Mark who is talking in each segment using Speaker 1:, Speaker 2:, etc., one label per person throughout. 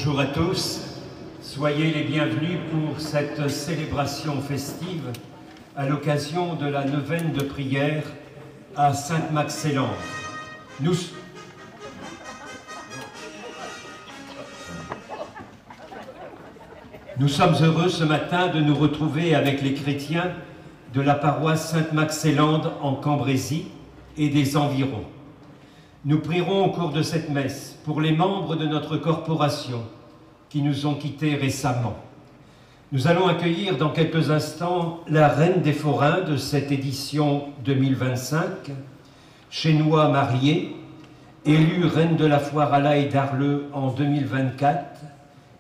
Speaker 1: Bonjour à tous, soyez les bienvenus pour cette célébration festive à l'occasion de la neuvaine de prière à Sainte-Maxe-Célande. Nous sommes heureux ce matin de nous retrouver avec les chrétiens de la paroisse Sainte-Maxe-Célande en Cambrésis et des environs. Nous prierons au cours de cette messe pour les membres de notre corporation qui nous ont quittés récemment. Nous allons accueillir dans quelques instants la reine des forains de cette édition 2025, Chénois mariée, élue reine de la foire à l'ail d'Arleux en 2024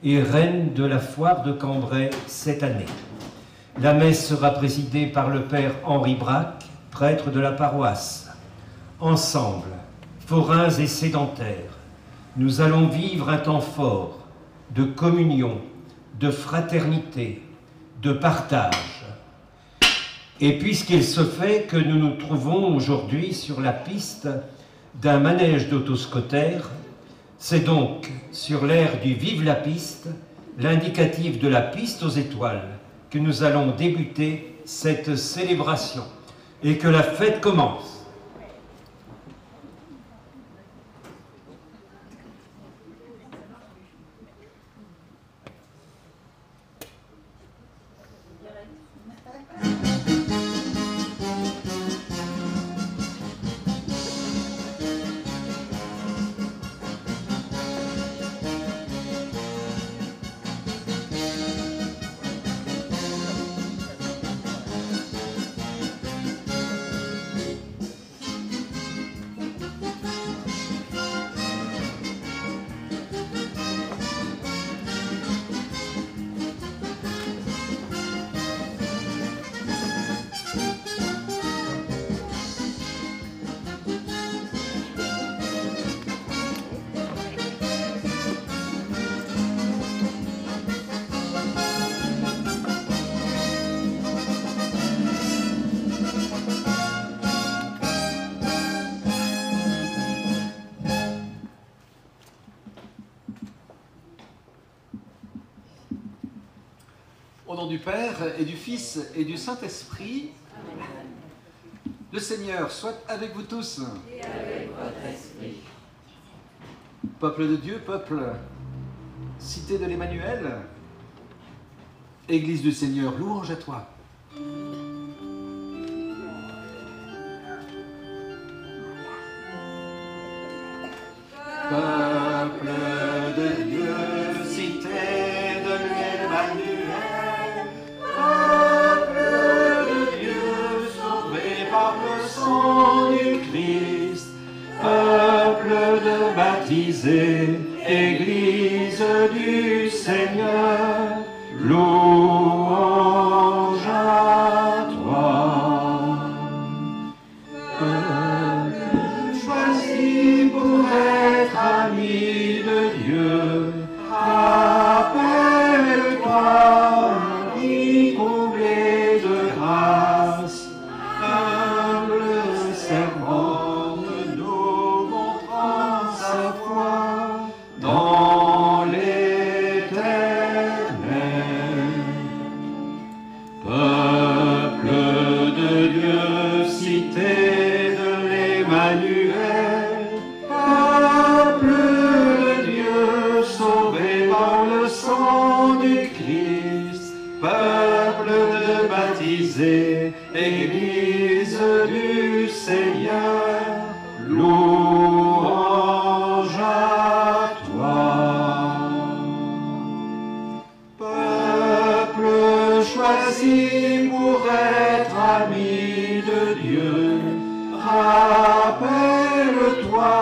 Speaker 1: et reine de la foire de Cambrai cette année. La messe sera présidée par le père Henri Braque, prêtre de la paroisse. Ensemble, forains et sédentaires, nous allons vivre un temps fort de communion, de fraternité, de partage. Et puisqu'il se fait que nous nous trouvons aujourd'hui sur la piste d'un manège d'autoscooters, c'est donc sur l'air du Vive la piste, l'indicatif de la piste aux étoiles, que nous allons débuter cette célébration et que la fête commence.
Speaker 2: Au nom du Père et du Fils et du Saint-Esprit, le Seigneur soit avec vous tous.
Speaker 3: Et avec votre esprit.
Speaker 2: Peuple de Dieu, peuple, cité de l'Emmanuel, Église du Seigneur, louange à toi. Peuple de Dieu, cité de l'Emmanuel, peuple de Dieu, sauvé par le sang du Christ, peuple de baptisés, Église du Seigneur, louange à toi. Peuple choisi pour être ami de Dieu, rappelle-toi, vie comblée de grâce, humble servant de nous montrant sa foi dans l'éternel. Peuple de Dieu, cité de l'Emmanuel, peuple de Dieu, sauvé par le sang du Christ, peuple de baptisés, Église du Seigneur, louange à toi. Peuple choisi pour être ami de Dieu, rappelle-toi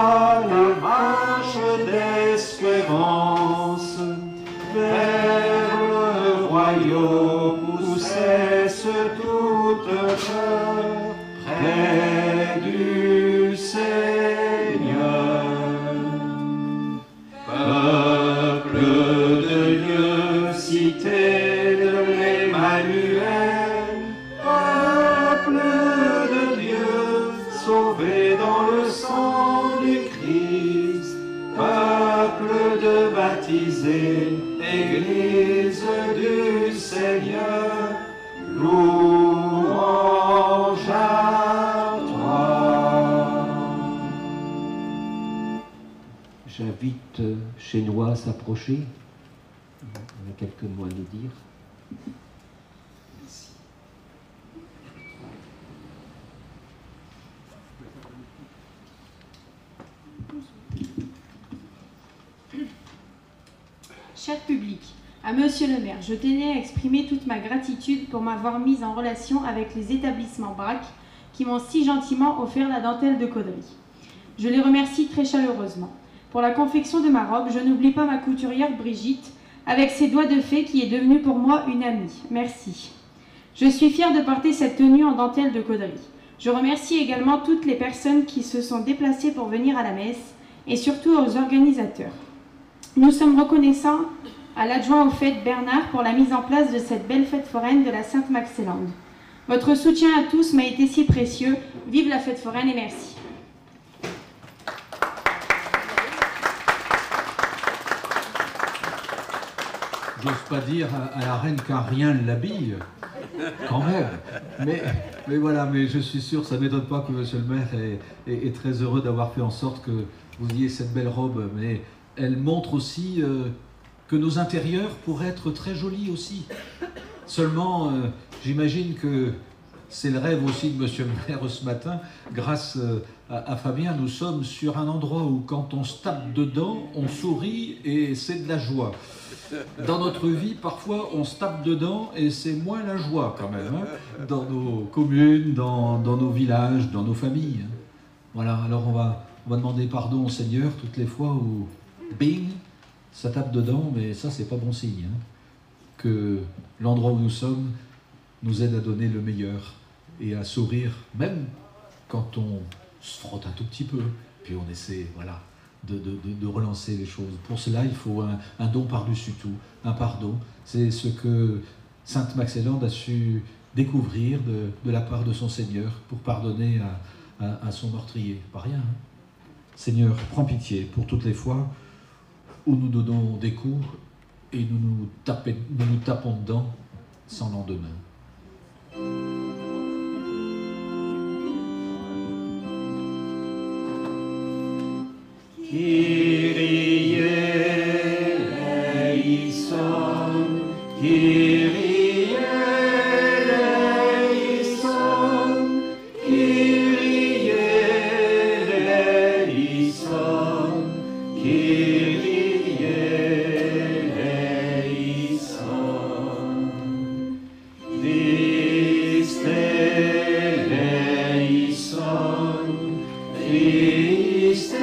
Speaker 2: la marche d'espérance vers le royaume où cesse toute peur, près du Seigneur. Peuple de Dieu, cité de l'Emmanuel, peuple de Dieu, sauvé dans le sang du Christ, peuple de baptisés,
Speaker 1: baptisés, Église du Seigneur, louange à toi. J'invite Chénois à s'approcher. Il a quelques mots à nous dire.
Speaker 4: Cher public, à Monsieur le maire, je tenais à exprimer toute ma gratitude pour m'avoir mise en relation avec les établissements BRAC qui m'ont si gentiment offert la dentelle de Caudry. Je les remercie très chaleureusement. Pour la confection de ma robe, je n'oublie pas ma couturière Brigitte, avec ses doigts de fée qui est devenue pour moi une amie. Merci. Je suis fière de porter cette tenue en dentelle de Caudry. Je remercie également toutes les personnes qui se sont déplacées pour venir à la messe et surtout aux organisateurs. Nous sommes reconnaissants à l'adjoint aux fêtes Bernard pour la mise en place de cette belle fête foraine de la Sainte-Maxélande. Votre soutien à tous m'a été si précieux. Vive la fête foraine et merci.
Speaker 2: J'ose pas dire à la reine qu'un rien ne l'habille, quand même. Mais voilà, mais je suis sûr, ça ne m'étonne pas que monsieur le maire est très heureux d'avoir fait en sorte que vous ayez cette belle robe. Mais elle montre aussi que nos intérieurs pourraient être très jolis aussi. Seulement, j'imagine que c'est le rêve aussi de monsieur le maire ce matin. Grâce à Fabien, nous sommes sur un endroit où quand on se tape dedans, on sourit et c'est de la joie. Dans notre vie, parfois, on se tape dedans et c'est moins la joie quand même, hein, dans nos communes, dans nos villages, dans nos familles. Hein. Voilà, alors on va demander pardon au Seigneur toutes les fois où, bing, ça tape dedans, mais ça, c'est pas bon signe. Hein. Que l'endroit où nous sommes nous aide à donner le meilleur et à sourire, même quand on se frotte un tout petit peu, puis on essaie, voilà, de relancer les choses. Pour cela, il faut un don par-dessus tout, un pardon. C'est ce que Sainte Maxélande a su découvrir de la part de son Seigneur pour pardonner à son meurtrier. Pas rien. Hein. Seigneur, prends pitié pour toutes les fois où nous donnons des coups et nous nous tapons dedans sans lendemain.
Speaker 1: Kyrie eleison, Kyrie eleison, Kyrie eleison, Kyrie eleison, Christe eleison, Christe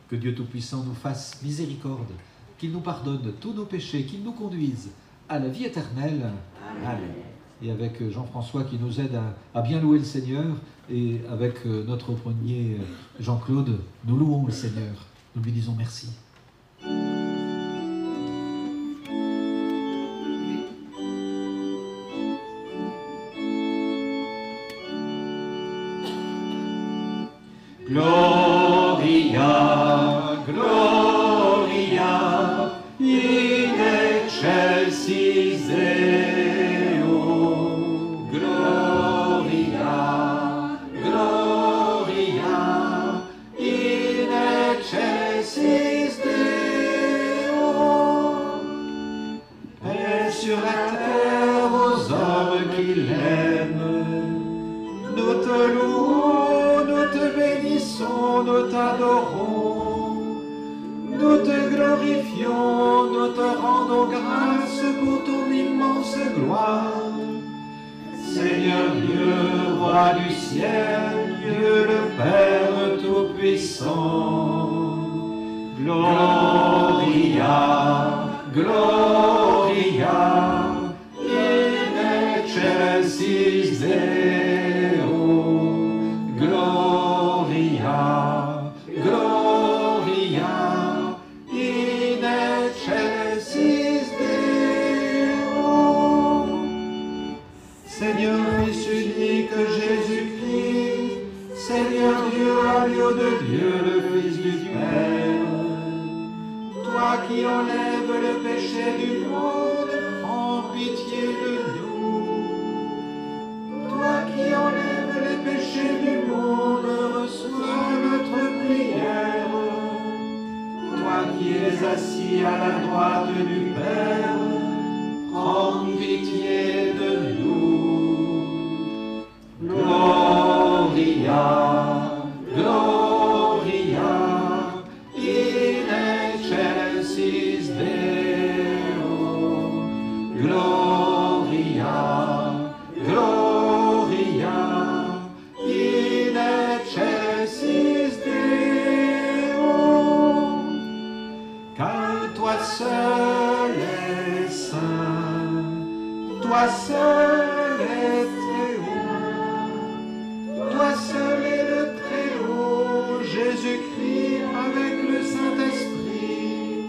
Speaker 2: Que Dieu Tout-Puissant nous fasse miséricorde, qu'il nous pardonne tous nos péchés, qu'il nous conduise à la vie éternelle. Amen. Et avec Jean-François qui nous aide à bien louer le Seigneur, et avec notre premier Jean-Claude, nous louons le Seigneur, nous lui disons merci.
Speaker 1: Gloria, Gloria, in excelsis Deo. Gloria, Gloria, in excelsis Deo. Paix sur la terre aux hommes qui l'aiment. Nous te louons, nous te bénissons, nous t'adorons, nous te glorifions, nous te rendons grâce pour ton immense gloire.
Speaker 2: Seigneur Dieu, roi du ciel, Dieu le Père Tout-Puissant. Gloria, Gloria, in excelsis Deo. Gloria, Gloria, in excelsis Deo. Seigneur Fils unique Jésus-Christ, Seigneur Dieu, agneau de Dieu, le Fils du Père, toi qui enlèves le péché du monde, prends pitié de nous. Toi qui enlèves les péchés du monde, reçois notre prière. Toi qui es assis à la droite du Père, prends pitié de nous. Gloria, Gloria, in excelsis Deo. Gloria, Gloria, in excelsis Deo. Car toi seul es saint, toi seul es très haut, toi seul est le très haut, Jésus-Christ avec le Saint-Esprit,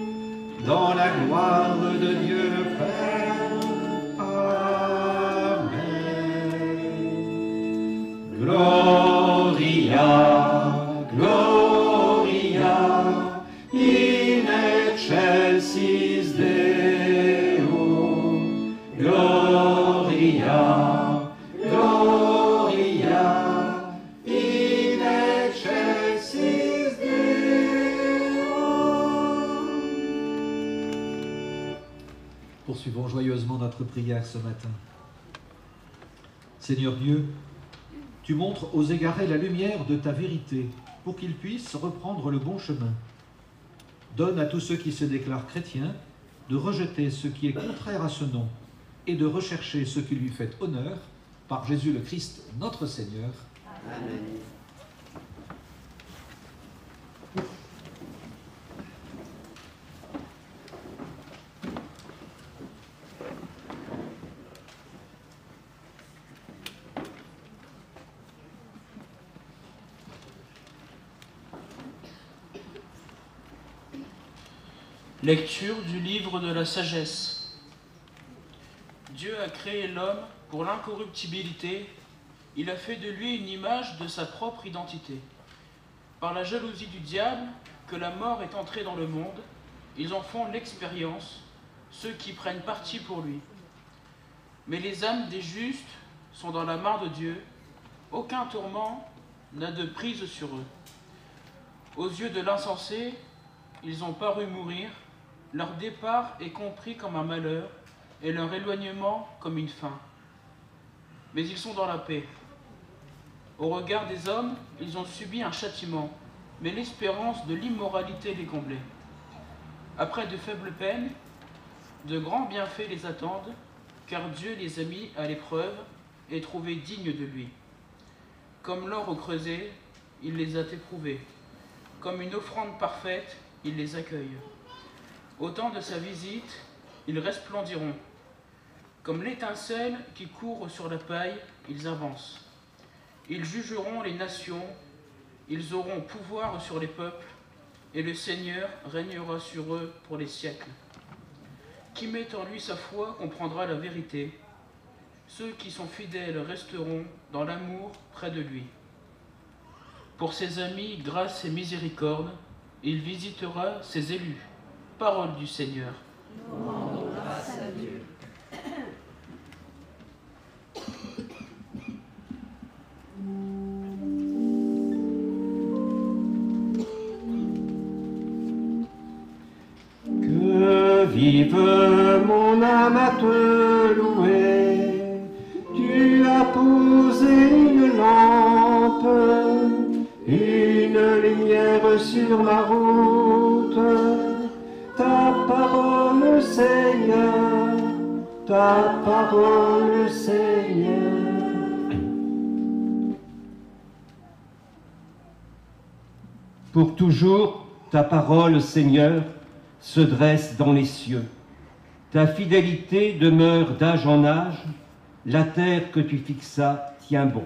Speaker 2: dans la gloire de Dieu le Père. Amen. Gloria, Gloria, in excelsis Deo. Gloria, Gloria, in excelsis Deo. Poursuivons joyeusement notre prière ce matin. Seigneur Dieu, tu montres aux égarés la lumière de ta vérité pour qu'ils puissent reprendre le bon chemin. Donne à tous ceux qui se déclarent chrétiens de rejeter ce qui est contraire à ce nom et de rechercher ce qui lui fait honneur par Jésus le Christ, notre Seigneur.
Speaker 3: Amen.
Speaker 5: Lecture du livre de la sagesse. Dieu a créé l'homme pour l'incorruptibilité. Il a fait de lui une image de sa propre identité. Par la jalousie du diable, que la mort est entrée dans le monde, ils en font l'expérience, ceux qui prennent parti pour lui. Mais les âmes des justes sont dans la main de Dieu. Aucun tourment n'a de prise sur eux. Aux yeux de l'insensé, ils ont paru mourir. Leur départ est compris comme un malheur et leur éloignement comme une fin. Mais ils sont dans la paix. Au regard des hommes, ils ont subi un châtiment, mais l'espérance de l'immoralité les comblait. Après de faibles peines, de grands bienfaits les attendent, car Dieu les a mis à l'épreuve et trouvés dignes de lui. Comme l'or au creuset, il les a éprouvés. Comme une offrande parfaite, il les accueille. Au temps de sa visite, ils resplendiront. Comme l'étincelle qui court sur la paille, ils avancent. Ils jugeront les nations, ils auront pouvoir sur les peuples, et le Seigneur régnera sur eux pour les siècles. Qui met en lui sa foi comprendra la vérité. Ceux qui sont fidèles resteront dans l'amour près de lui. Pour ses amis, grâce et miséricorde, il visitera ses élus. Parole du Seigneur.
Speaker 3: Rendons grâce à Dieu.
Speaker 1: Que vive mon âme à te louer, tu as posé une lampe, une lumière sur ma route. Ta parole, Seigneur, ta parole, Seigneur. Pour toujours, ta parole, Seigneur, se dresse dans les cieux. Ta fidélité demeure d'âge en âge, la terre que tu fixas tient bon.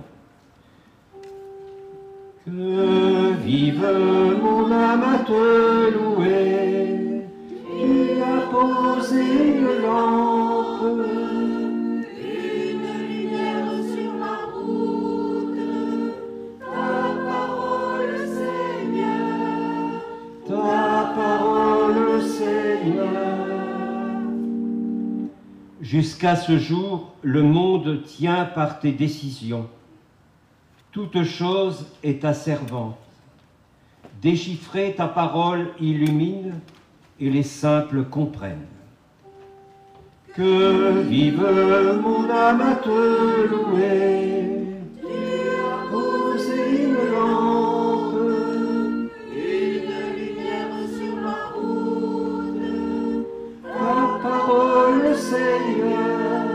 Speaker 1: Que vive mon âme à te louer, tu as posé une lampe,
Speaker 3: Une lumière sur la route, ta parole, Seigneur.
Speaker 1: ta parole, Seigneur. Jusqu'à ce jour, le monde tient par tes décisions. Toute chose est ta servante. Déchiffrer ta parole illumine et les simples comprennent. Que vive mon âme à te louer,
Speaker 3: Tu as
Speaker 1: posé une lampe,
Speaker 3: une lumière sur la route,
Speaker 1: ta parole, Seigneur,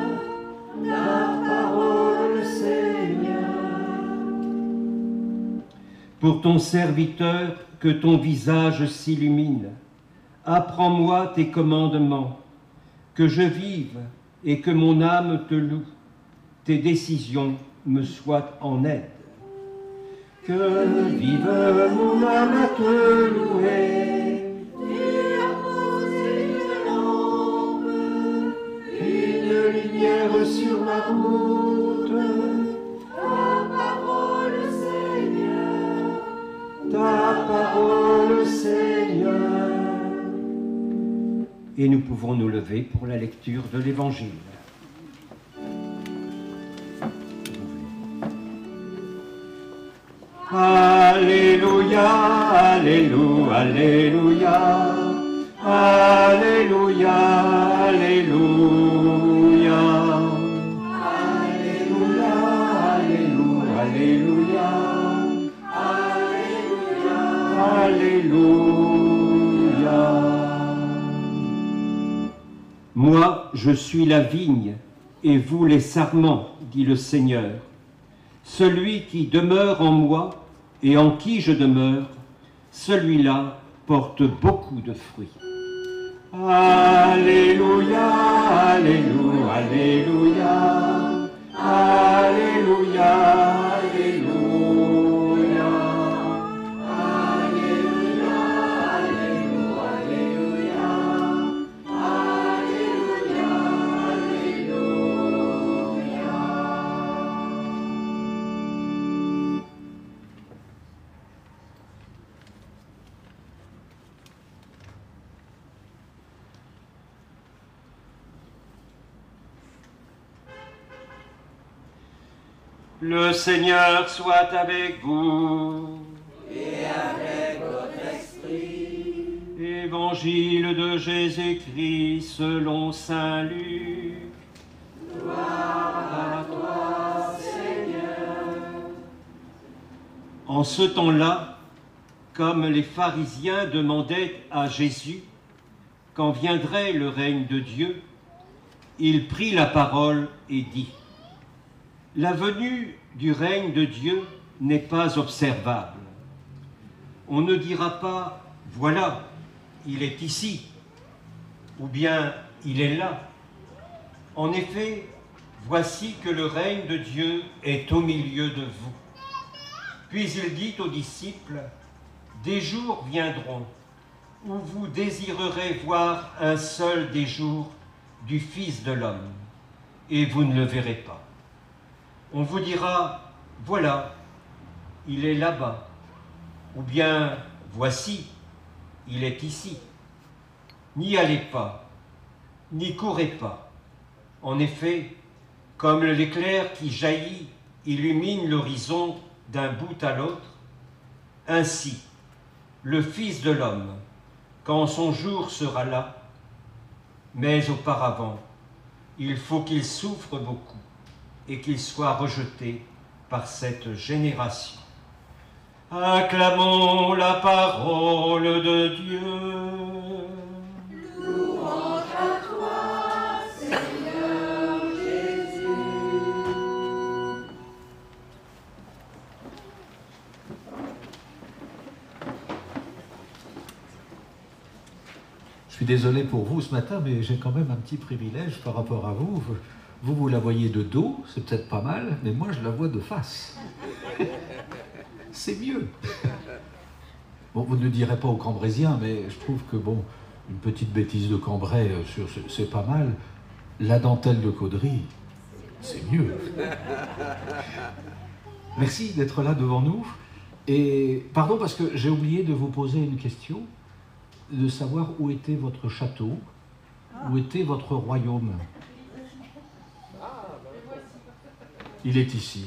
Speaker 1: ta parole, Seigneur. Pour ton serviteur, que ton visage s'illumine. Apprends-moi tes commandements, que je vive et que mon âme te loue. Tes décisions me soient en aide. Que vive mon âme à te louer,
Speaker 3: tu as posé une lampe,
Speaker 1: une lumière sur la route,
Speaker 3: ta parole, Seigneur.
Speaker 1: ta parole, Seigneur. Et nous pouvons nous lever pour la lecture de l'Évangile. Alléluia, Alléluia, Alléluia, Alléluia, Alléluia. Alléluia, Alléluia, Alléluia, Alléluia. Moi, je suis la vigne, et vous les sarments, dit le Seigneur. Celui qui demeure en moi et en qui je demeure, celui-là porte beaucoup de fruits. Alléluia, Alléluia, Alléluia, Alléluia, Alléluia. Alléluia, Alléluia, Alléluia, Alléluia, Alléluia. Le Seigneur soit avec vous.
Speaker 3: Et avec votre esprit,
Speaker 1: Évangile de Jésus-Christ selon saint Luc.
Speaker 3: gloire à toi, Seigneur.
Speaker 1: En ce temps-là, comme les pharisiens demandaient à Jésus quand viendrait le règne de Dieu, il prit la parole et dit : La venue du règne de Dieu n'est pas observable. On ne dira pas « Voilà, il est ici » ou bien « Il est là ». En effet, voici que le règne de Dieu est au milieu de vous. Puis il dit aux disciples : Des jours viendront où vous désirerez voir un seul des jours du Fils de l'homme, et vous ne le verrez pas. On vous dira : Voilà, il est là-bas, ou bien voici, il est ici. N'y allez pas, n'y courez pas. En effet, comme l'éclair qui jaillit illumine l'horizon d'un bout à l'autre, ainsi, le Fils de l'homme, quand son jour sera là, mais auparavant, il faut qu'il souffre beaucoup et qu'il soit rejeté par cette génération. Acclamons la parole de Dieu.
Speaker 3: Louange à toi, Seigneur Jésus.
Speaker 2: suis désolé pour vous ce matin, mais j'ai quand même un petit privilège par rapport à vous. Vous la voyez de dos, c'est peut-être pas mal, mais moi je la vois de face. C'est mieux. Bon, vous ne le direz pas aux Cambrésiens, mais je trouve que, bon, une petite bêtise de Cambrai, c'est pas mal. La dentelle de Caudry, c'est mieux. Merci d'être là devant nous. Et pardon, parce que j'ai oublié de vous poser une question, de savoir où était votre château, où était votre royaume. Il est ici.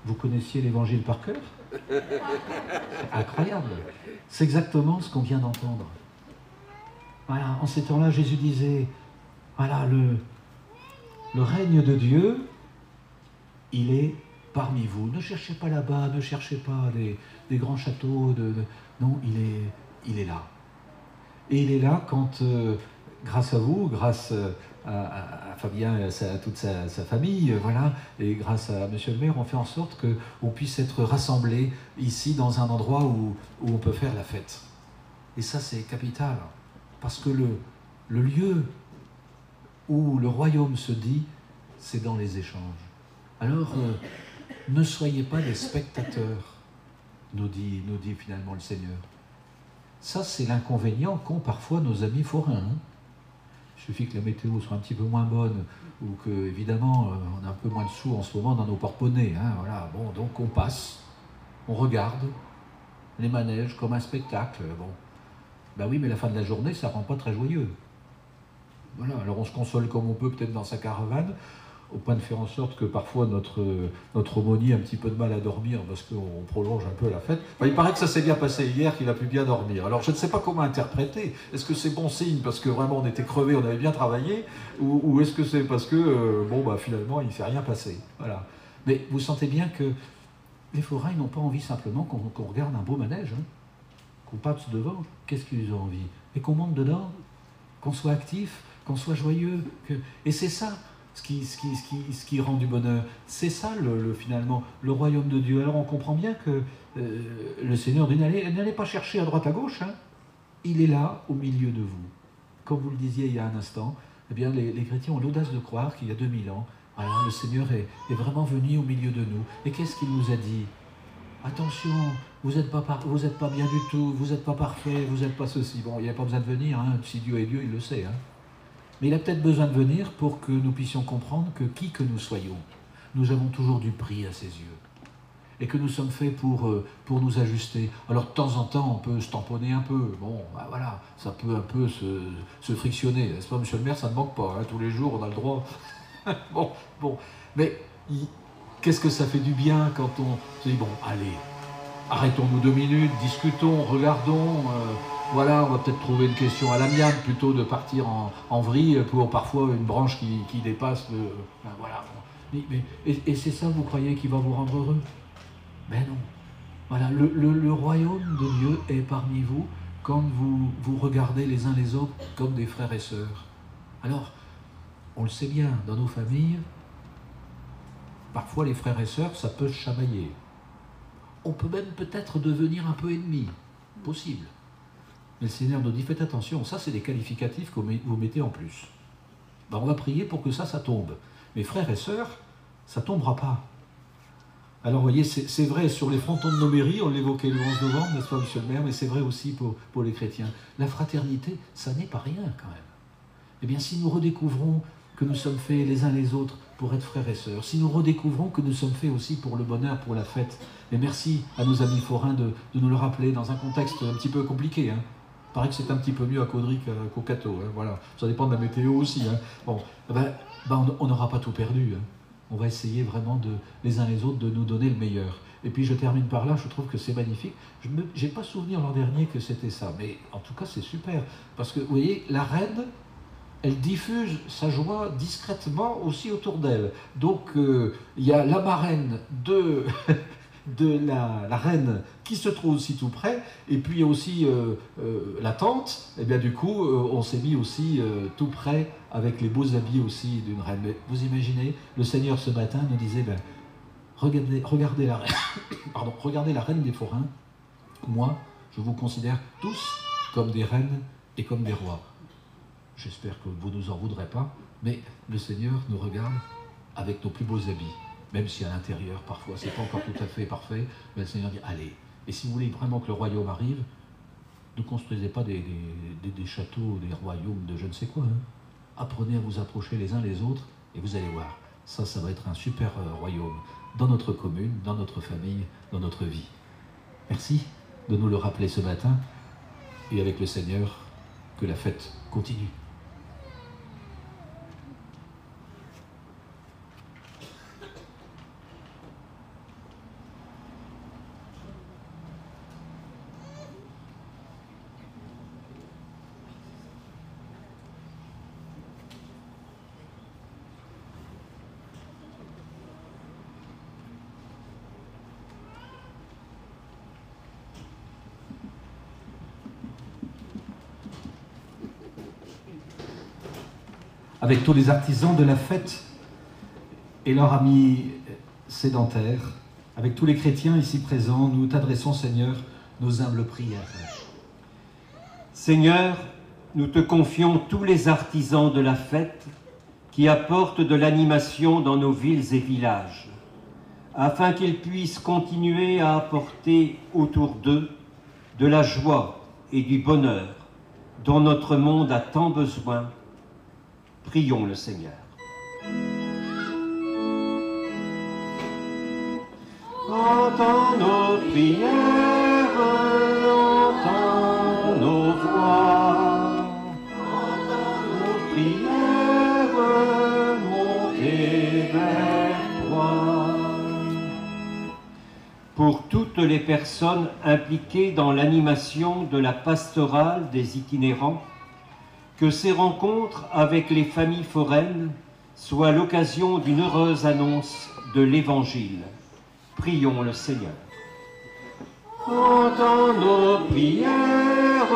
Speaker 2: Vous connaissiez l'évangile par cœur? C'est incroyable. C'est exactement ce qu'on vient d'entendre. Voilà, en ces temps-là, Jésus disait, voilà, le règne de Dieu, il est parmi vous. Ne cherchez pas là-bas, ne cherchez pas des grands châteaux. Non, il est là. Et il est là quand, grâce à vous, grâce à Fabien et à toute sa famille, voilà, et grâce à Monsieur le maire, on fait en sorte qu'on puisse être rassemblés ici dans un endroit où on peut faire la fête. Et ça, c'est capital, parce que le lieu où le royaume se dit, c'est dans les échanges. Alors, ne soyez pas des spectateurs, nous dit finalement le Seigneur. Ça, c'est l'inconvénient qu'ont parfois nos amis forains. Hein. Il suffit que la météo soit un petit peu moins bonne, ou que, évidemment, on a un peu moins de sous en ce moment dans nos porte-monnaies. Hein, voilà. Bon, donc on passe, on regarde les manèges comme un spectacle. Bon. Ben oui, mais la fin de la journée, ça ne rend pas très joyeux. Voilà, alors on se console comme on peut, peut-être dans sa caravane, au point de faire en sorte que parfois notre aumônier a un petit peu de mal à dormir parce qu'on prolonge un peu la fête. Enfin, il paraît que ça s'est bien passé hier, qu'il a pu bien dormir. Alors je ne sais pas comment interpréter. Est-ce que c'est bon signe parce que vraiment on était crevés, on avait bien travaillé, ou est-ce que c'est parce que finalement il ne s'est rien passé. Voilà. Mais vous sentez bien que les forains n'ont pas envie simplement qu'on regarde un beau manège, hein, qu'on passe devant. Qu'est-ce qu'ils ont envie? Et qu'on monte dedans, qu'on soit actif, qu'on soit joyeux. Et c'est ça. Ce qui rend du bonheur. C'est ça, finalement, le royaume de Dieu. Alors on comprend bien que le Seigneur dit, n'allez pas chercher à droite à gauche, hein. Il est là, au milieu de vous. Comme vous le disiez il y a un instant, eh bien, les chrétiens ont l'audace de croire qu'il y a 2000 ans, voilà, le Seigneur est vraiment venu au milieu de nous. Et qu'est-ce qu'il nous a dit? Attention, vous n'êtes pas bien du tout, vous n'êtes pas parfait, vous n'êtes pas ceci. Bon, il n'y a pas besoin de venir, hein. Si Dieu est Dieu, il le sait, hein. Mais il a peut-être besoin de venir pour que nous puissions comprendre que qui que nous soyons, nous avons toujours du prix à ses yeux. Et que nous sommes faits pour nous ajuster. Alors de temps en temps, on peut se tamponner un peu. Bon, ben voilà, ça peut un peu se frictionner. N'est-ce pas, Monsieur le maire, ça ne manque pas. Hein, tous les jours, on a le droit. bon. Mais qu'est-ce que ça fait du bien quand on se dit, bon, allez, arrêtons-nous 2 minutes, discutons, regardons... Voilà, on va peut-être trouver une question à l'amiable plutôt de partir en vrille pour parfois une branche qui dépasse le... Ben voilà. Et c'est ça, vous croyez, qui va vous rendre heureux? Ben non. Voilà, le royaume de Dieu est parmi vous quand vous regardez les uns les autres comme des frères et sœurs. Alors, on le sait bien, dans nos familles, parfois les frères et sœurs, ça peut se chamailler. On peut même peut-être devenir un peu ennemis. Possible. Mais le Seigneur nous dit, faites attention, ça c'est des qualificatifs que vous mettez en plus. Ben, on va prier pour que ça tombe. Mais frères et sœurs, ça ne tombera pas. Alors vous voyez, c'est vrai sur les frontons de nos mairies, on l'évoquait le 11 novembre, n'est-ce pas, Monsieur le maire, mais c'est vrai aussi pour les chrétiens. La fraternité, ça n'est pas rien quand même. Eh bien, si nous redécouvrons que nous sommes faits les uns les autres pour être frères et sœurs, si nous redécouvrons que nous sommes faits aussi pour le bonheur, pour la fête, et merci à nos amis forains de nous le rappeler dans un contexte un petit peu compliqué, hein. Il paraît que c'est un petit peu mieux à Caudry qu'au Cateau, hein, voilà. Ça dépend de la météo aussi. Hein. Bon, on n'aura pas tout perdu. Hein. On va essayer vraiment les uns les autres de nous donner le meilleur. Et puis je termine par là, je trouve que c'est magnifique. Je n'ai pas souvenir l'an dernier que c'était ça, mais en tout cas c'est super. Parce que vous voyez, la reine, elle diffuse sa joie discrètement aussi autour d'elle. Donc il y a la marraine de la reine qui se trouve aussi tout près, et puis il y a aussi la tante, et bien du coup on s'est mis aussi tout près avec les beaux habits aussi d'une reine. Mais vous imaginez, le Seigneur ce matin nous disait, regardez la reine, regardez la reine des forains, moi je vous considère tous comme des reines et comme des rois. J'espère que vous ne nous en voudrez pas, mais le Seigneur nous regarde avec nos plus beaux habits, même si à l'intérieur, parfois, c'est pas encore tout à fait parfait, mais le Seigneur dit, allez, et si vous voulez vraiment que le royaume arrive, ne construisez pas des châteaux, des royaumes de je ne sais quoi. Hein. Apprenez à vous approcher les uns les autres, et vous allez voir, ça va être un super royaume, dans notre commune, dans notre famille, dans notre vie. Merci de nous le rappeler ce matin, et avec le Seigneur, que la fête continue. Avec tous les artisans de la fête et leurs amis sédentaires, avec tous les chrétiens ici présents, nous t'adressons, Seigneur, nos humbles prières.
Speaker 1: Seigneur, nous te confions tous les artisans de la fête qui apportent de l'animation dans nos villes et villages, afin qu'ils puissent continuer à apporter autour d'eux de la joie et du bonheur dont notre monde a tant besoin. Prions le Seigneur. Entends nos prières, entends nos voix, entends nos prières monter vers toi. Pour toutes les personnes impliquées dans l'animation de la pastorale des itinérants, que ces rencontres avec les familles foraines soient l'occasion d'une heureuse annonce de l'Évangile. Prions le Seigneur. Entends nos prières,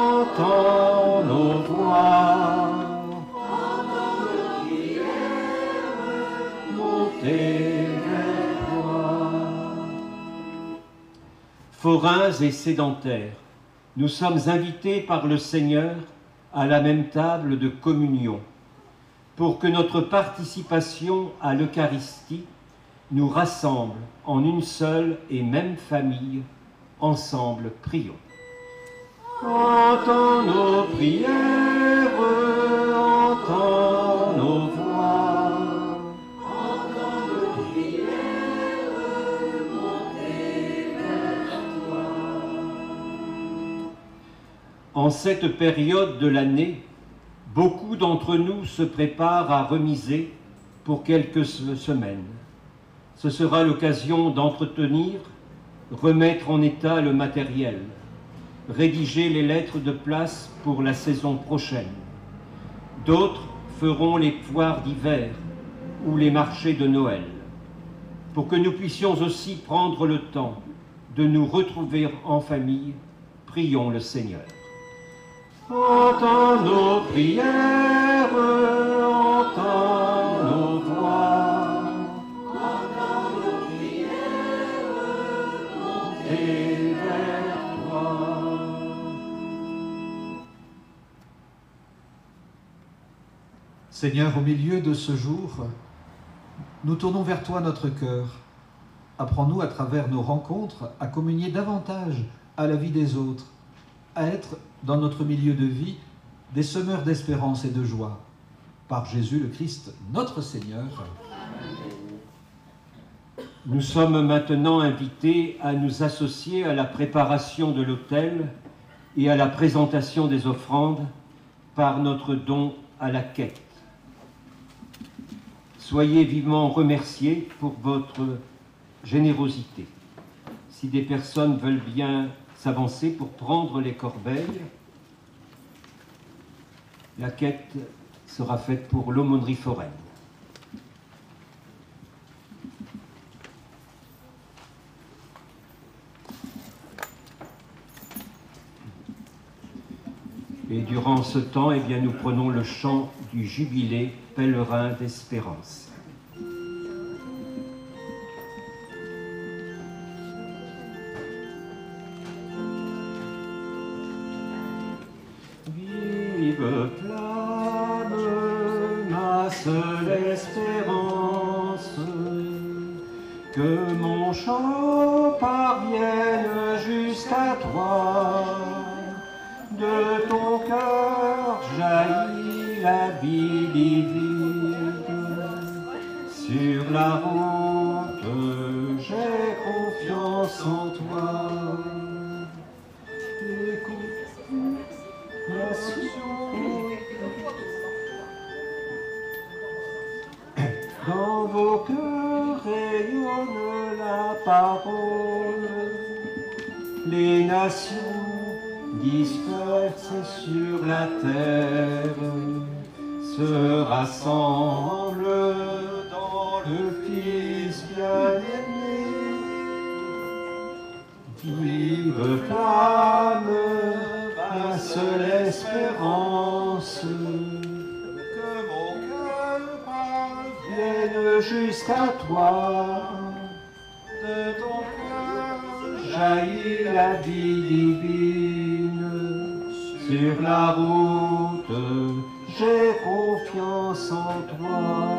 Speaker 1: entends nos voix, entends nos prières monter vers toi. Forains et sédentaires, nous sommes invités par le Seigneur à la même table de communion, pour que notre participation à l'Eucharistie nous rassemble en une seule et même famille. Ensemble, prions. Entends nos prières, entends nos voix, entends nos prières monter vers toi. En cette période de l'année, beaucoup d'entre nous se préparent à remiser pour quelques semaines. Ce sera l'occasion d'entretenir, remettre en état le matériel, rédiger les lettres de place pour la saison prochaine. D'autres feront les foires d'hiver ou les marchés de Noël, pour que nous puissions aussi prendre le temps de nous retrouver en famille. Prions le Seigneur. Entends nos prières, entends nos voix, entends nos prières monter vers toi.
Speaker 2: Seigneur, au milieu de ce jour, nous tournons vers toi notre cœur. Apprends-nous à travers nos rencontres à communier davantage à la vie des autres, à être dans notre milieu de vie des semeurs d'espérance et de joie. Par Jésus le Christ, notre Seigneur.
Speaker 1: Nous sommes maintenant invités à nous associer à la préparation de l'autel et à la présentation des offrandes par notre don à la quête. Soyez vivement remerciés pour votre générosité. Si des personnes veulent bien s'avancer pour prendre les corbeilles, la quête sera faite pour l'aumônerie foraine. Et durant ce temps, eh bien, nous prenons le chant du jubilé pèlerin d'espérance.
Speaker 6: chants parviennent jusqu'à toi. De ton cœur jaillit la vie divine. Sur la route, j'ai confiance en toi. Écoute la dans vos cœurs rayonne la parole. Les nations dispersées sur la terre se rassemblent dans le Fils bien-aimé. Vive flamme, ma seule espérance, que mon cœur parvienne jusqu'à toi. De ton cœur jaillit la vie divine. Sur la route, j'ai confiance en toi.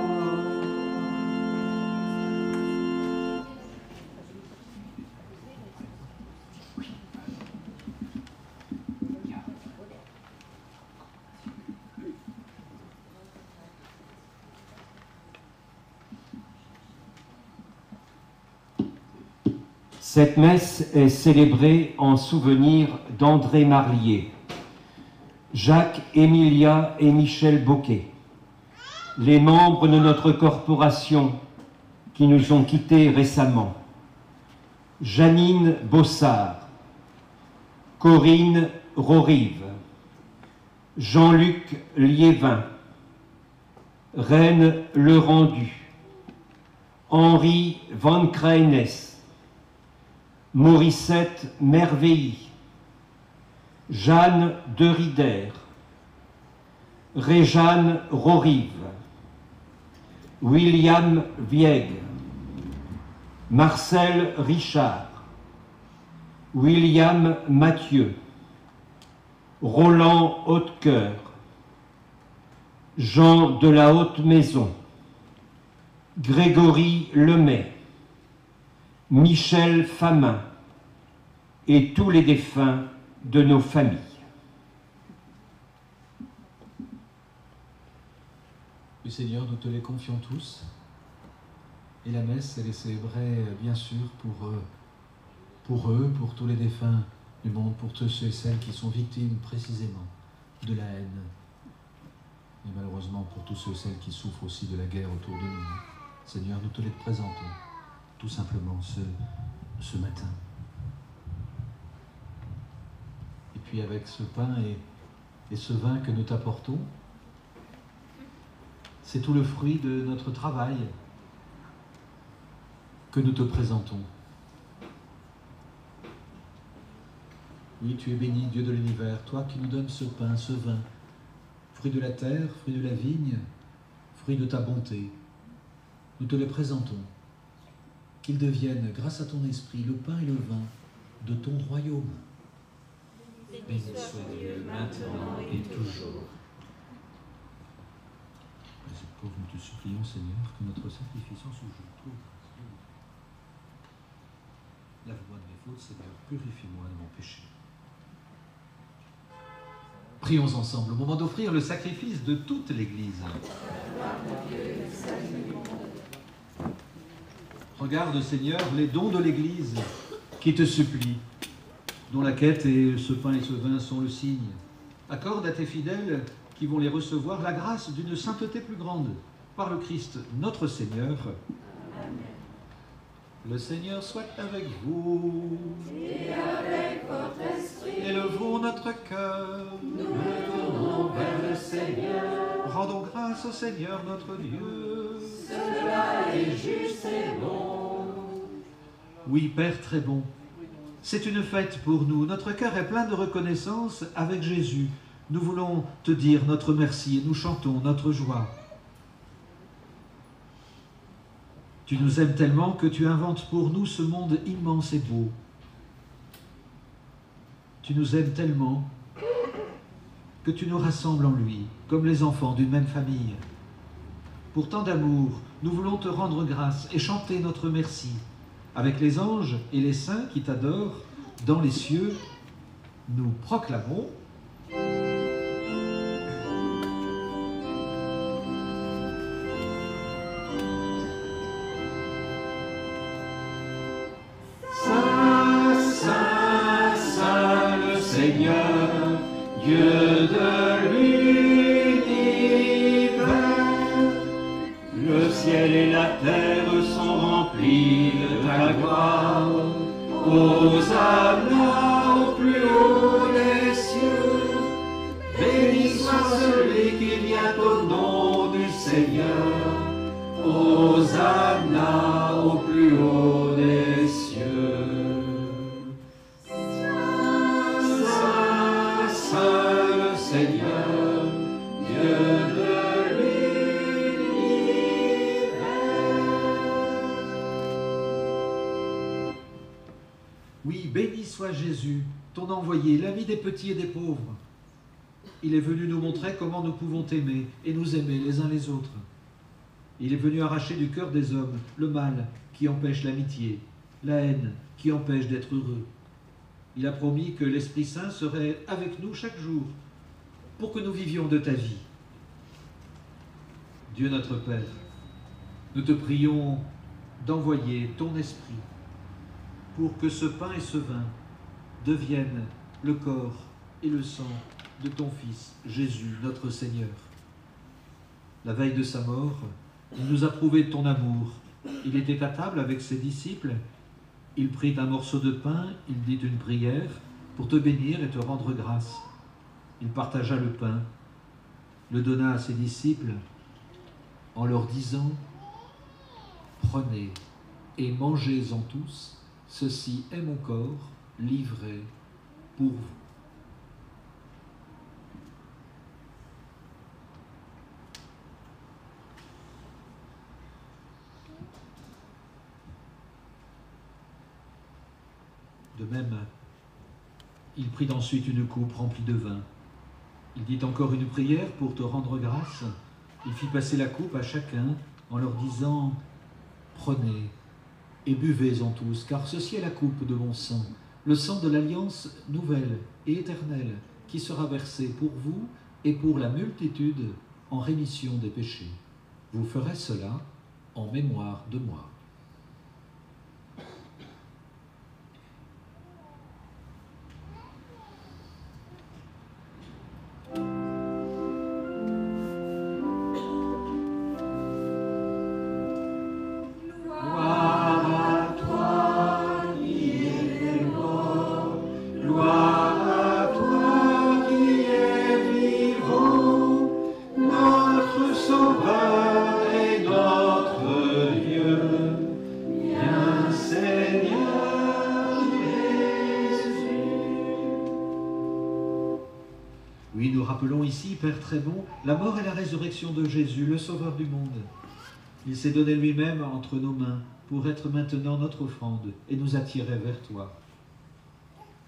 Speaker 1: Cette messe est célébrée en souvenir d'André Marlier, Jacques, Emilia et Michel Boquet, les membres de notre corporation qui nous ont quittés récemment, Janine Bossard, Corinne Rorive, Jean-Luc Liévin, Reine Le Rendu, Henri Van Kraenes, Morissette Merveilly, Jeanne de Rider, Réjeanne Rorive, William Vieg, Marcel Richard, William Mathieu, Roland Hautecoeur, Jean de la Haute Maison, Grégory Lemay, Michel Famin et tous les défunts de nos familles.
Speaker 2: Oui, Seigneur, nous te les confions tous. Et la messe, elle est célébrée, bien sûr, pour eux, pour tous les défunts du monde, pour tous ceux et celles qui sont victimes précisément de la haine. Et malheureusement, pour tous ceux et celles qui souffrent aussi de la guerre autour de nous. Seigneur, nous te les présentons, tout simplement, ce matin. Et puis avec ce pain et ce vin que nous t'apportons, c'est tout le fruit de notre travail que nous te présentons. Oui, tu es béni, Dieu de l'univers, toi qui nous donnes ce pain, ce vin, fruit de la terre, fruit de la vigne, fruit de ta bonté. Nous te les présentons, qu'ils deviennent, grâce à ton esprit, le pain et le vin de ton royaume. Béni soit Dieu, maintenant et toujours. Pauvre, nous te supplions, Seigneur, que notre sacrifice en ce jour trouve grâce. Lave-moi de mes fautes, Seigneur, purifie-moi de mon péché. Prions ensemble au moment d'offrir le sacrifice de toute l'Église. Regarde, Seigneur, les dons de l'Église qui te supplient, dont la quête et ce pain et ce vin sont le signe. Accorde à tes fidèles qui vont les recevoir la grâce d'une sainteté plus grande, par le Christ notre Seigneur. Amen. Le Seigneur soit avec vous.
Speaker 3: Et avec votre esprit.
Speaker 2: Élevons notre cœur.
Speaker 3: Nous nous tournons vers le Seigneur.
Speaker 2: Rendons grâce au Seigneur notre Dieu.
Speaker 3: Cela est juste et bon.
Speaker 2: Oui, Père très bon, c'est une fête pour nous. Notre cœur est plein de reconnaissance avec Jésus. Nous voulons te dire notre merci et nous chantons notre joie. Tu nous aimes tellement que tu inventes pour nous ce monde immense et beau. Tu nous aimes tellement que tu nous rassembles en lui, comme les enfants d'une même famille. Pour tant d'amour, nous voulons te rendre grâce et chanter notre merci. avec les anges et les saints qui t'adorent dans les cieux, nous proclamons
Speaker 3: Saint, Saint, Saint le Seigneur, Dieu de l'univers. Le ciel et la terre sont remplis de ta gloire. Hosanna au plus haut des cieux. Béni soit celui qui vient au nom du Seigneur. Hosanna au plus haut des cieux. Saint, Saint le Seigneur, Dieu de l'univers.
Speaker 2: Oui, béni soit Jésus, ton envoyé, l'ami des petits et des pauvres. Il est venu nous montrer comment nous pouvons t'aimer et nous aimer les uns les autres. Il est venu arracher du cœur des hommes le mal qui empêche l'amitié, la haine qui empêche d'être heureux. Il a promis que l'Esprit Saint serait avec nous chaque jour pour que nous vivions de ta vie. Dieu notre Père, nous te prions d'envoyer ton Esprit pour que ce pain et ce vin deviennent le corps et le sang de ton Fils, Jésus, notre Seigneur. La veille de sa mort, il nous a prouvé ton amour. Il était à table avec ses disciples. Il prit un morceau de pain, il dit une prière pour te bénir et te rendre grâce. Il partagea le pain, le donna à ses disciples en leur disant « Prenez et mangez-en tous, ceci est mon corps livré pour vous. » De même, il prit ensuite une coupe remplie de vin. Il dit encore une prière pour te rendre grâce. Il fit passer la coupe à chacun en leur disant « Prenez et buvez-en tous, car ceci est la coupe de mon sang, le sang de l'alliance nouvelle et éternelle, qui sera versé pour vous et pour la multitude en rémission des péchés. Vous ferez cela en mémoire de moi. » Oui, nous rappelons ici, Père très bon, la mort et la résurrection de Jésus, le Sauveur du monde. Il s'est donné lui-même entre nos mains pour être maintenant notre offrande et nous attirer vers toi.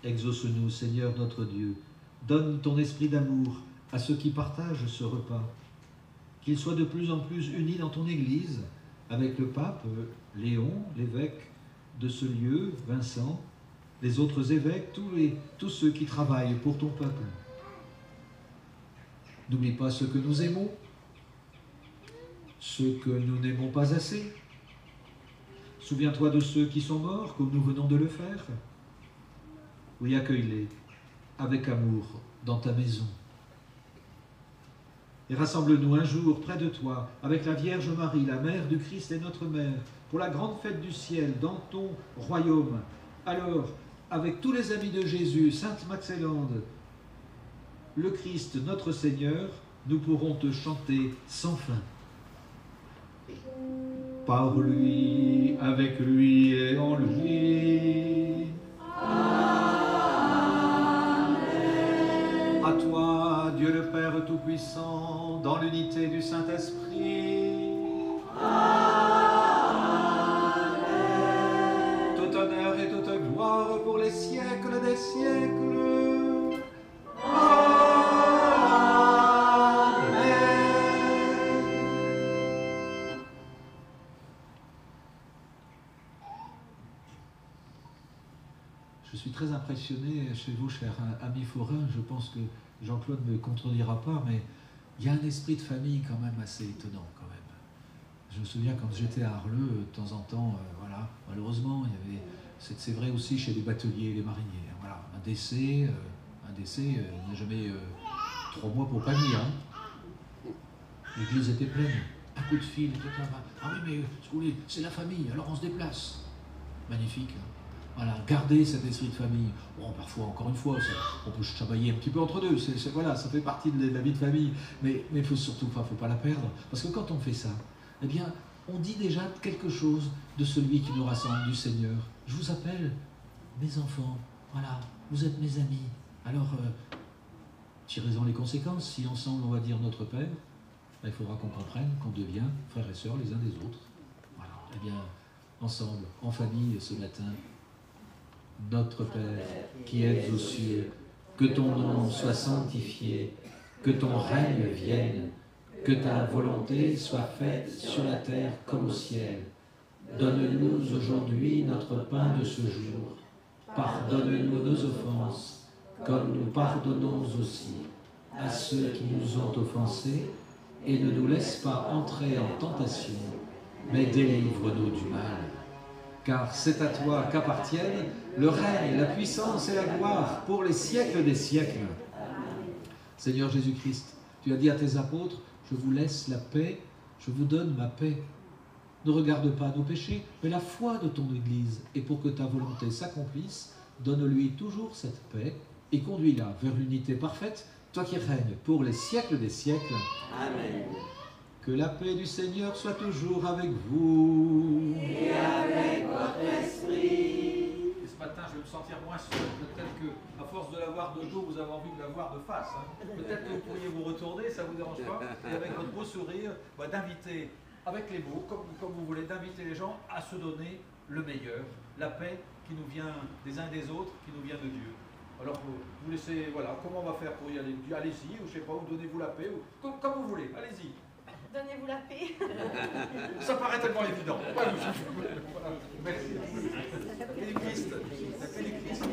Speaker 2: Exauce-nous, Seigneur notre Dieu. Donne ton esprit d'amour à ceux qui partagent ce repas. Qu'ils soient de plus en plus unis dans ton Église, avec le pape Léon, l'évêque de ce lieu, Vincent, les autres évêques, tous ceux qui travaillent pour ton peuple. N'oublie pas ceux que nous aimons, ceux que nous n'aimons pas assez. Souviens-toi de ceux qui sont morts, comme nous venons de le faire. Oui, accueille-les avec amour dans ta maison. Et rassemble-nous un jour près de toi, avec la Vierge Marie, la Mère du Christ et notre Mère, pour la grande fête du ciel, dans ton royaume. Alors, avec tous les amis de Jésus, Sainte Maxélande, le Christ, notre Seigneur, nous pourrons te chanter sans fin. Par lui, avec lui et en lui. Amen. À toi, Dieu le Père Tout-Puissant, dans l'unité du Saint-Esprit. Amen. Tout honneur et toute gloire pour les siècles des siècles. je suis très impressionné chez vous, cher ami forain. Je pense que Jean-Claude ne me contredira pas, mais il y a un esprit de famille quand même assez étonnant quand même. Je me souviens quand j'étais à Arleux, de temps en temps, voilà, malheureusement, il y avait, c'est vrai aussi chez les bateliers et les mariniers, hein, voilà, un décès n'a jamais 3 mois pour pas venir. Hein. L'église était pleine, un coup de fil, tout là. Ah oui, mais si vous voulez, c'est la famille, alors on se déplace. Magnifique. Hein. Voilà, garder cet esprit de famille. Bon, parfois, encore une fois, on peut chamailler un petit peu entre deux, voilà, ça fait partie de la vie de famille, mais il faut surtout pas, faut pas la perdre, parce que quand on fait ça, eh bien, on dit déjà quelque chose de celui qui nous rassemble, du Seigneur. Je vous appelle mes enfants, voilà, vous êtes mes amis. Alors, tirez-en les conséquences. Si ensemble on va dire notre Père, ben, il faudra qu'on comprenne qu'on devient frères et sœurs les uns des autres. Voilà, eh bien, ensemble, en famille, ce matin, notre Père, qui êtes aux cieux, que ton nom soit sanctifié, que ton règne vienne, que ta volonté soit faite sur la terre comme au ciel. Donne-nous aujourd'hui notre pain de ce jour. Pardonne-nous nos offenses, comme nous pardonnons aussi à ceux qui nous ont offensés, et ne nous laisse pas entrer en tentation, mais délivre-nous du mal. Car c'est à toi qu'appartiennent le règne, la puissance et la gloire pour les siècles des siècles. Seigneur Jésus-Christ, tu as dit à tes apôtres, je vous laisse la paix, je vous donne ma paix. Ne regarde pas nos péchés, mais la foi de ton Église. Et pour que ta volonté s'accomplisse, donne-lui toujours cette paix et conduis-la vers l'unité parfaite, toi qui règnes pour les siècles des siècles. Amen. Que la paix du Seigneur soit toujours avec vous. Et avec votre esprit. Et ce matin, je vais me sentir moins seul. Peut-être qu'à force de la voir de dos, vous avez envie de la voir de face. Hein. Peut-être que vous pourriez vous retourner, ça ne vous dérange pas. Et avec votre beau sourire, d'inviter, avec les mots, comme vous voulez, d'inviter les gens à se donner le meilleur. La paix qui nous vient des uns et des autres, qui nous vient de Dieu. Alors, vous laissez, voilà, comment on va faire pour y aller? Allez-y, ou je ne sais pas, ou donnez-vous la paix, ou comme vous voulez, allez-y.
Speaker 7: Donnez-vous la paix.
Speaker 2: Ça paraît tellement évident. Voilà. Merci. La paix du Christ. La paix du Christ.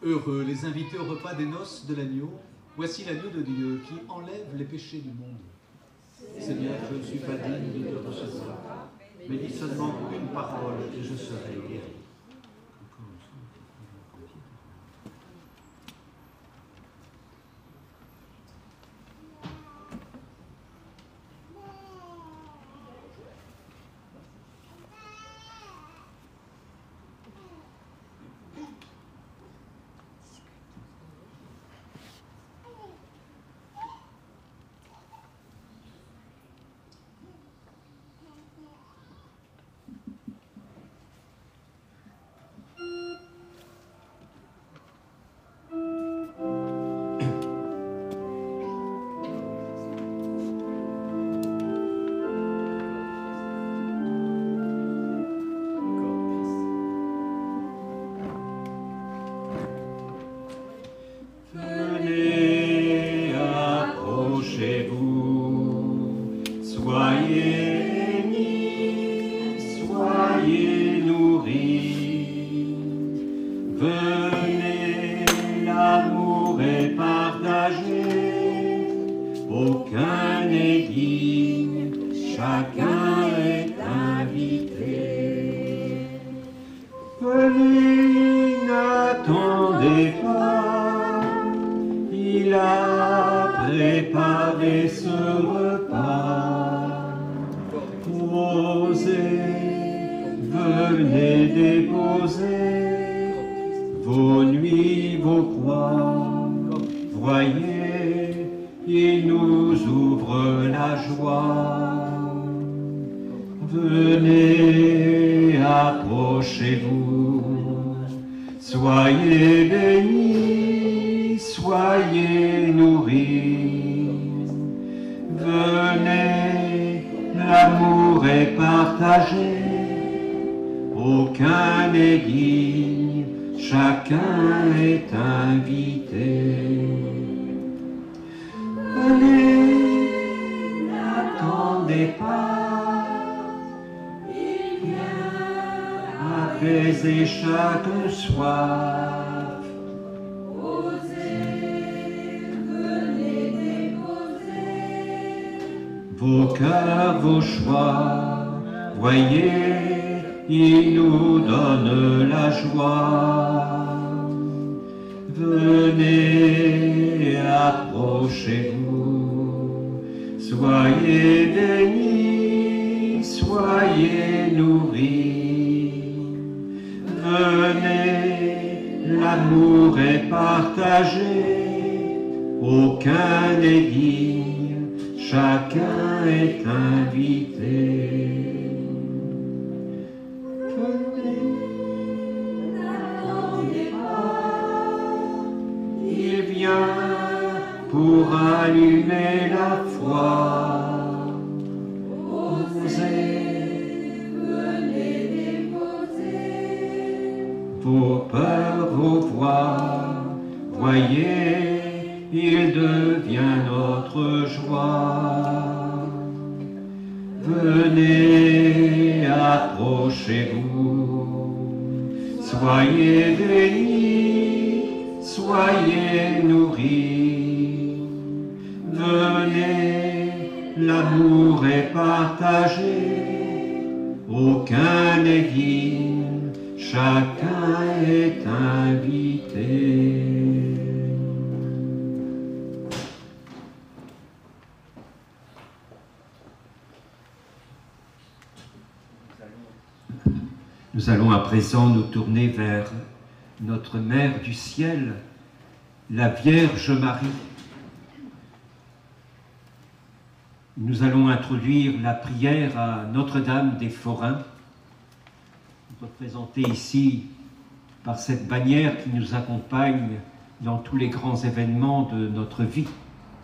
Speaker 2: Heureux les invités au repas des noces de l'agneau. Voici l'agneau de Dieu qui enlève les péchés du monde. Seigneur, je ne suis pas digne de te recevoir, mais dis seulement une parole et je serai guéri.
Speaker 1: Soyez bénis, soyez nourris. Venez, l'amour est partagé. Aucun n'est digne, chacun est invité. Venez, n'attendez pas, il a préparé ce repas. Osez, venez déposer vos nuits, vos croix. Voyez, il nous ouvre la joie. Venez, approchez-vous, soyez bénis, soyez nourris. Venez, l'amour est partagé, aucun n'est digne, chacun est invité. Venez, n'attendez pas, il vient apaiser chaque soif. Osez, venez déposer vos cœurs, vos choix. Voyez, il nous donne la joie. Venez, approchez-vous, soyez bénis, soyez nourris. Venez, l'amour est partagé, aucun n'est digne, chacun est invité. Pour allumer la foi, osez, venez déposer vos peurs, vos voix. Voyez, il devient notre joie. Venez, approchez-vous, soyez bénis, soyez nourris. Venez, l'amour est partagé, aucun n'est digne, chacun est invité. Nous allons à présent nous tourner vers notre Mère du ciel, la Vierge Marie. Nous allons introduire la prière à Notre-Dame des Forains, représentée ici par cette bannière qui nous accompagne dans tous les grands événements de notre vie.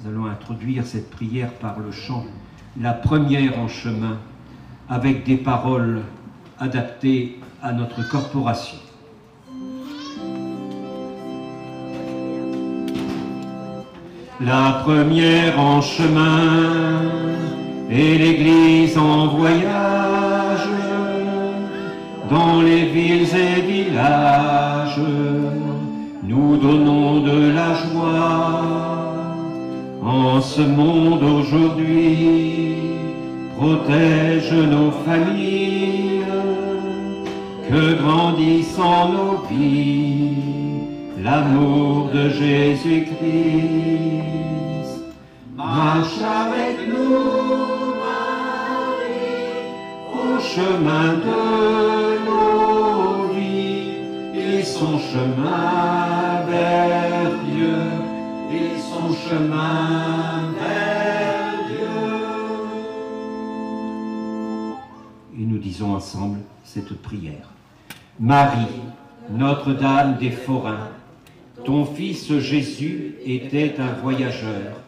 Speaker 1: Nous allons introduire cette prière par le chant, la première en chemin, avec des paroles adaptées à notre corporation. La première en chemin et l'Église en voyage dans les villes et villages. Nous donnons de la joie en ce monde aujourd'hui. Protège nos familles, que grandisse en nos vies l'amour de Jésus-Christ. Marche avec nous, Marie, au chemin de nos vies. Et son chemin vers Dieu, et son chemin vers Dieu. Et nous disons ensemble cette prière. Marie, Notre-Dame des Forains, ton fils Jésus était un voyageur.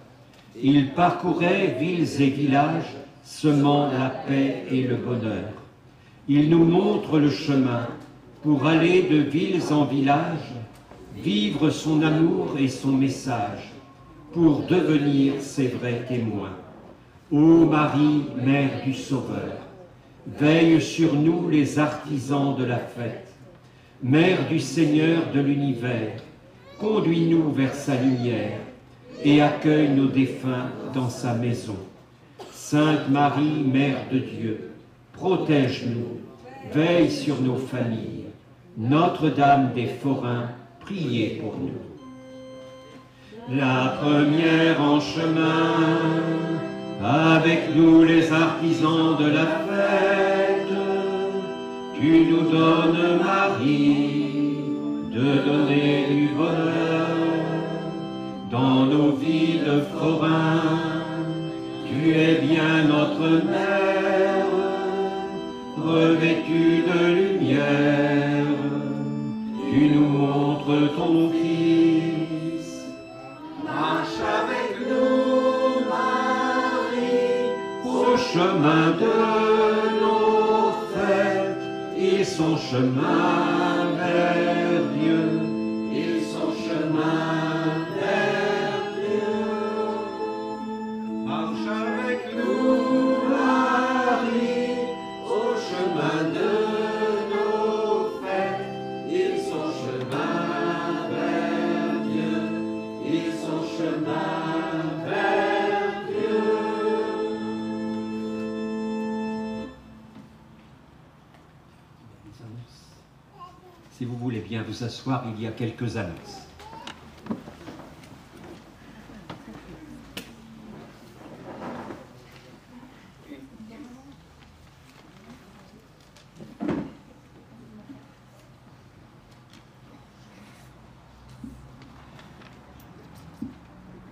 Speaker 1: Il parcourait villes et villages, semant la paix et le bonheur. Il nous montre le chemin pour aller de villes en villages, vivre son amour et son message, pour devenir ses vrais témoins. Ô Marie, Mère du Sauveur, veille sur nous les artisans de la fête. Mère du Seigneur de l'univers, conduis-nous vers sa lumière et accueille nos défunts dans sa maison. Sainte Marie, Mère de Dieu, protège-nous, veille sur nos familles. Notre-Dame des Forains, priez pour nous. La première en chemin, avec nous les artisans de la fête, tu nous donnes, Marie, de donner du bonheur. Dans nos vies de forains, tu es bien notre mère, revêtue de lumière, tu nous montres ton Fils. Marche avec nous, Marie, au chemin de nos fêtes. Ils sont chemin vers Dieu, ils sont chemin vers Dieu. Marche avec nous, Marie, au chemin de nos fêtes. Ils sont chemin vers Dieu, ils sont chemin vers Dieu. Si vous voulez bien vous asseoir, il y a quelques annonces.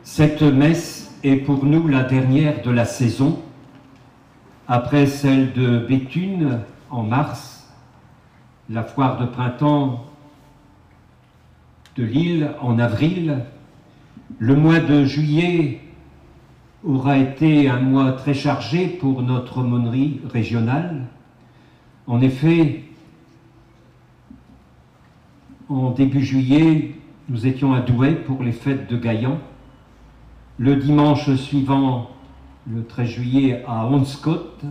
Speaker 1: Cette messe est pour nous la dernière de la saison, après celle de Béthune en mars, la foire de printemps de Lille en avril. Le mois de juillet aura été un mois très chargé pour notre aumônerie régionale. En effet, en début juillet, nous étions à Douai pour les fêtes de Gaillan. Le dimanche suivant, le 13 juillet, à Honscott.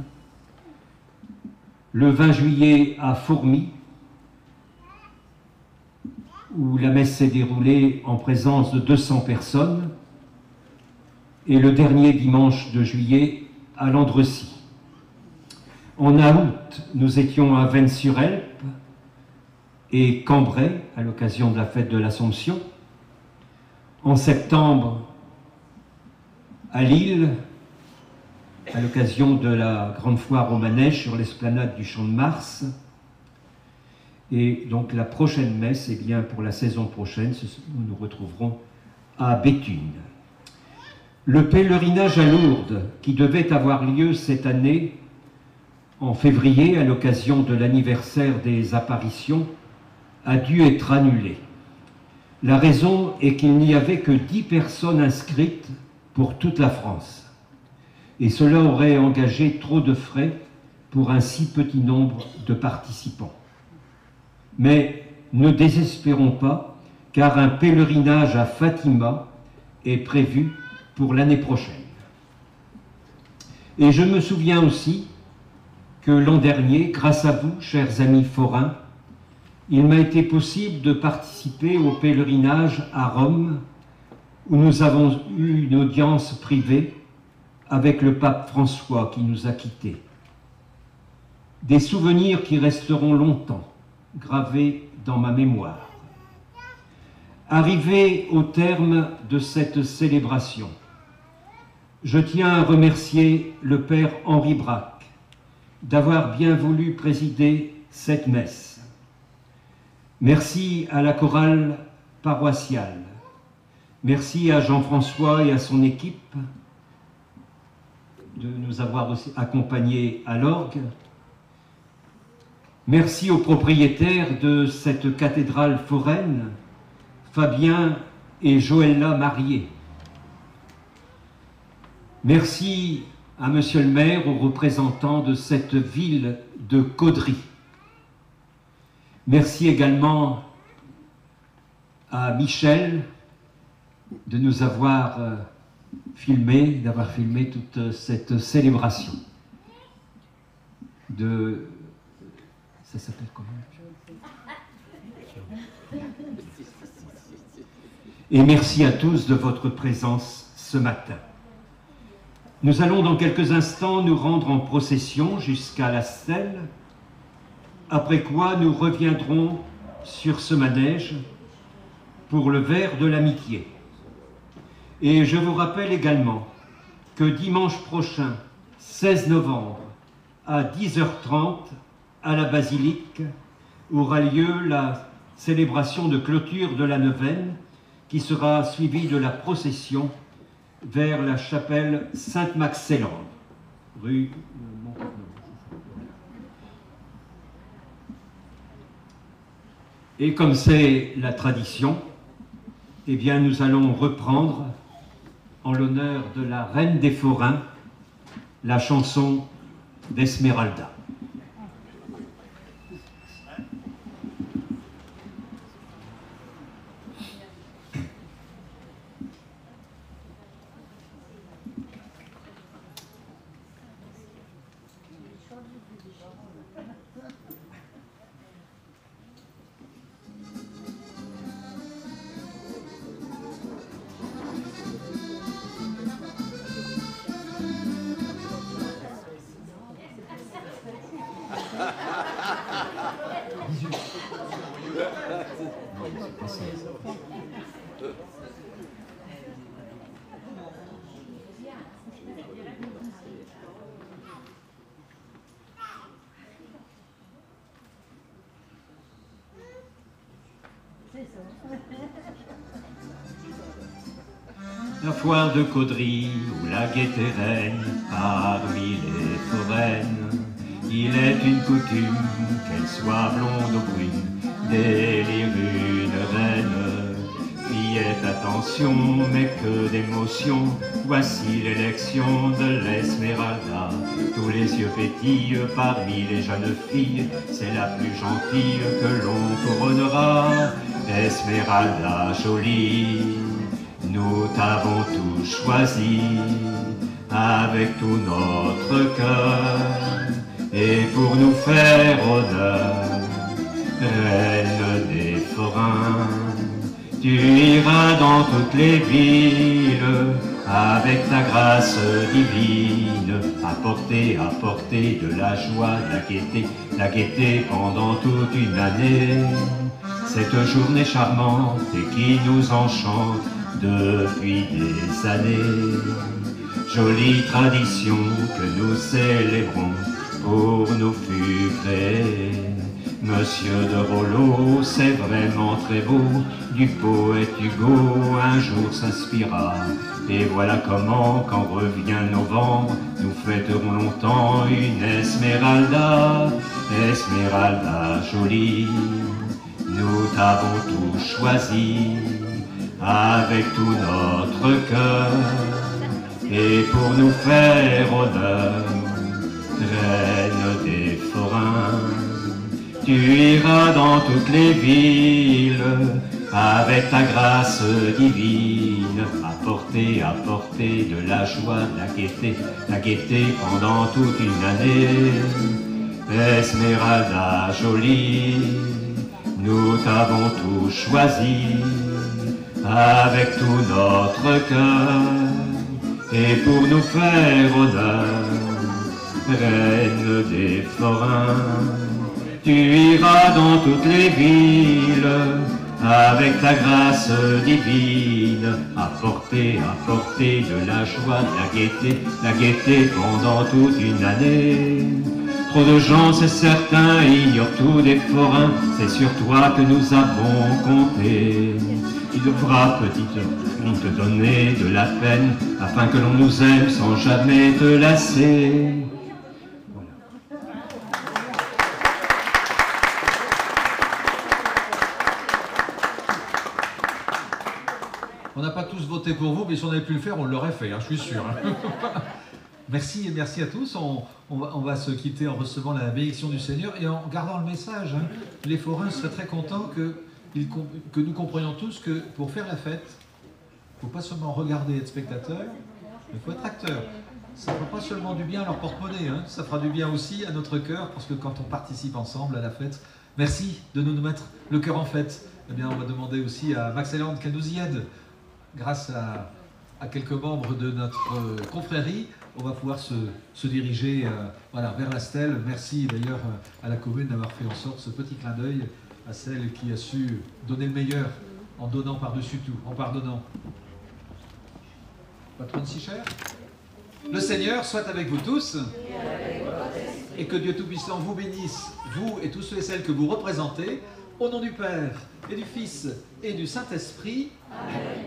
Speaker 1: Le 20 juillet, à Fourmies, où la messe s'est déroulée en présence de 200 personnes. Et le dernier dimanche de juillet, à Landrecy. En août, nous étions à Veynes-sur-Helpe et Cambrai, à l'occasion de la fête de l'Assomption. En septembre, à Lille, à l'occasion de la grande foire au manège sur l'esplanade du Champ de Mars. Et donc la prochaine messe, eh bien, pour la saison prochaine, nous nous retrouverons à Béthune. Le pèlerinage à Lourdes, qui devait avoir lieu cette année, en février, à l'occasion de l'anniversaire des apparitions, a dû être annulé. La raison est qu'il n'y avait que 10 personnes inscrites pour toute la France. Et cela aurait engagé trop de frais pour un si petit nombre de participants. Mais ne désespérons pas, car un pèlerinage à Fatima est prévu pour l'année prochaine. Et je me souviens aussi que l'an dernier, grâce à vous, chers amis forains, il m'a été possible de participer au pèlerinage à Rome, où nous avons eu une audience privée avec le pape François qui nous a quittés. Des souvenirs qui resteront longtemps gravés dans ma mémoire. Arrivé au terme de cette célébration, je tiens à remercier le Père Henri Braque d'avoir bien voulu présider cette messe. Merci à la chorale paroissiale. Merci à Jean-François et à son équipe de nous avoir aussi accompagnés à l'orgue. Merci aux propriétaires de cette cathédrale foraine, Fabien et Joëlla Marié. Merci à Monsieur le maire, aux représentants de cette ville de Caudry. Merci également à Michel de nous avoir d'avoir filmé toute cette célébration. Ça s'appelle comment? Et merci à tous de votre présence ce matin. Nous allons dans quelques instants nous rendre en procession jusqu'à la stèle, après quoi nous reviendrons sur ce manège pour le verre de l'amitié. Et je vous rappelle également que dimanche prochain, 16 novembre, à 10h30, à la basilique, aura lieu la célébration de clôture de la neuvaine, qui sera suivie de la procession vers la chapelle Sainte-Maxélande, rue Montfermeil. Et comme c'est la tradition, eh bien nous allons reprendre, en l'honneur de la reine des forains, la chanson d'Esmeralda. La foire de Caudry, où la gaieté règne parmi les foraines, il est une coutume, qu'elle soit blonde ou brune, d'élire une reine. Fillette, attention, mais que d'émotion, voici l'élection de l'Esmeralda. Tous les yeux pétillent parmi les jeunes filles, c'est la plus gentille que l'on couronnera. Esmeralda jolie, nous t'avons tous choisi avec tout notre cœur, et pour nous faire honneur, reine des forains, tu iras dans toutes les villes avec ta grâce divine, apporter de la joie, la gaieté pendant toute une année. Cette journée charmante et qui nous enchante depuis des années. Jolie tradition que nous célébrons pour nous fut créée. Monsieur de Rollo, c'est vraiment très beau, du poète Hugo un jour s'inspira. Et voilà comment, quand revient novembre, nous fêterons longtemps une Esmeralda. Esmeralda jolie, nous t'avons tous choisi avec tout notre cœur, et pour nous faire honneur, reine des forains, tu iras dans toutes les villes avec ta grâce divine, apporter de la joie, la gaieté pendant toute une année. Esmeralda jolie, nous t'avons tous choisi avec tout notre cœur, et pour nous faire honneur, reine des forains, tu iras dans toutes les villes avec ta grâce divine, apporter de la joie, la gaieté pendant toute une année. Trop de gens, c'est certain, ignorent tout des forains, c'est sur toi que nous avons compté. Il devra, petite, on te donner de la peine, afin que l'on nous aime sans jamais te lasser. Voilà.
Speaker 2: On n'a pas tous voté pour vous, mais si on avait pu le faire, on l'aurait fait, hein, je suis sûr. Merci et merci à tous. On va se quitter en recevant la bénédiction du Seigneur et en gardant le message. Hein. Les forains seraient très contents que nous comprenions tous que pour faire la fête, il ne faut pas seulement regarder et être spectateur, Il faut être acteur. Ça ne fera pas seulement du bien à leur porte-monnaie, hein. Ça fera du bien aussi à notre cœur, parce que quand on participe ensemble à la fête, merci de nous mettre le cœur en fête. Eh bien, on va demander aussi à Max Eland qu'elle nous y aide. Grâce à quelques membres de notre confrérie, on va pouvoir se diriger voilà, vers la stèle. Merci d'ailleurs à la commune d'avoir fait en sorte ce petit clin d'œil à celle qui a su donner le meilleur en donnant par-dessus tout, en pardonnant. Patronne si chère. Le Seigneur soit avec vous tous et que Dieu Tout-Puissant vous bénisse, vous et tous ceux et celles que vous représentez, au nom du Père et du Fils et du Saint-Esprit. Amen.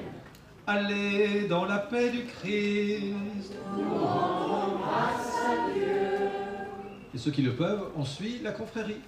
Speaker 2: Allez dans la paix du Christ. Nous rendons grâce à Dieu. Et ceux qui le peuvent, on suit la confrérie.